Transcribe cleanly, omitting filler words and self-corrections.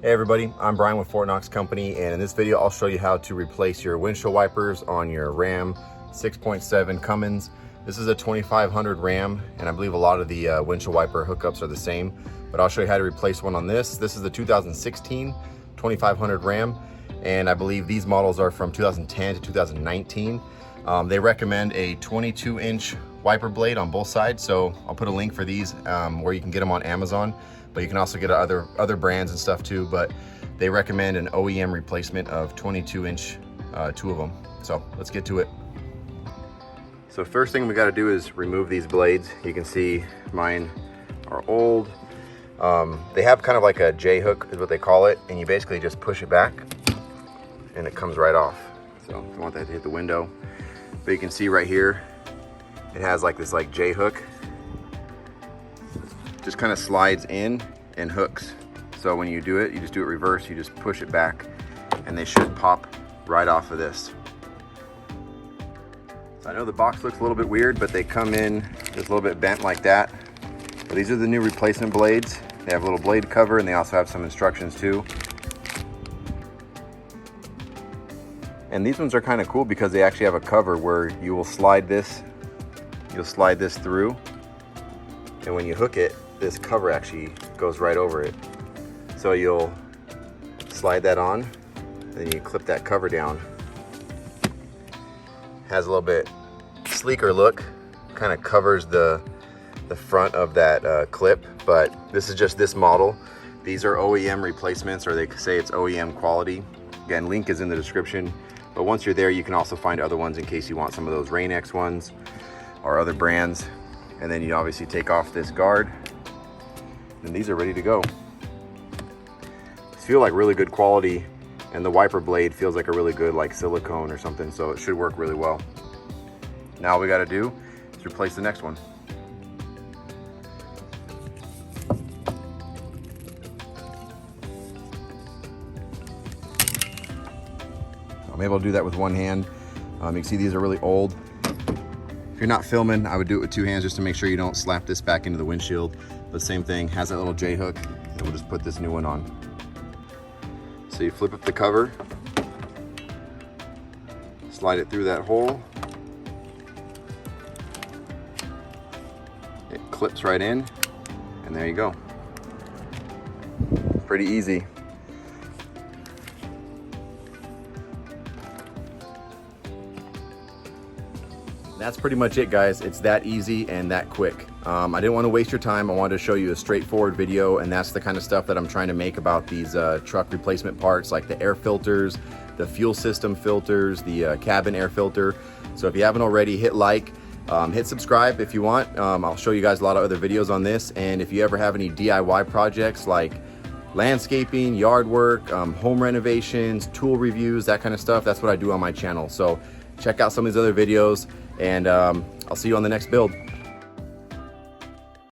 Hey everybody, I'm Brian with Fort Knox Company, and in this video I'll show you how to replace your windshield wipers on your Ram 6.7 Cummins. This is a 2500 Ram, and I believe a lot of the windshield wiper hookups are the same, but I'll show you how to replace one on this. This is the 2016 2500 Ram, and I believe these models are from 2010 to 2019. They recommend a 22-inch wiper blade on both sides, so I'll put a link for these where you can get them on Amazon. But you can also get other brands and stuff too, but they recommend an OEM replacement of 22-inch, two of them. So let's get to it. So first thing we got to do is remove these blades. You can see mine are old. They have kind of like a J hook is what they call it, and you basically just push it back and it comes right off. So if you want that to hit the window, but you can see right here, it has like this J hook. Just kind of slides in and hooks. So when you do it, you just do it reverse, you just push it back and they should pop right off of this. So I know the box looks a little bit weird, but they come in just a little bit bent like that. But these are the new replacement blades. They have a little blade cover and they also have some instructions too. And these ones are kind of cool because they actually have a cover where you will slide this, through, and when you hook it, this cover actually goes right over it. So you'll slide that on, then you clip that cover down. Has a little bit sleeker look, kind of covers the front of that clip, but this is just this model. These are OEM replacements, or they say it's OEM quality. Again, link is in the description, but once you're there, you can also find other ones in case you want some of those Rain-X ones or other brands. And then you obviously take off this guard, and these are ready to go. These feel like really good quality, and the wiper blade feels like a really good silicone or something, so it should work really well. Now all we got to do is replace the next one. I'm able to do that with one hand. You can see these are really old. If you're not filming, I would do it with two hands just to make sure you don't slap this back into the windshield. But same thing, has that little J hook, and we'll just put this new one on. So you flip up the cover, slide it through that hole. It clips right in, and there you go. Pretty easy. That's pretty much it, guys. It's that easy and that quick. I didn't want to waste your time. I wanted to show you a straightforward video, and that's the kind of stuff that I'm trying to make about these truck replacement parts, like the air filters, the fuel system filters, the cabin air filter. So if you haven't already, hit like, hit subscribe if you want. I'll show you guys a lot of other videos on this, and if you ever have any DIY projects like landscaping, yard work, home renovations, tool reviews, that kind of stuff, that's what I do on my channel. So check out some of these other videos, and I'll see you on the next build.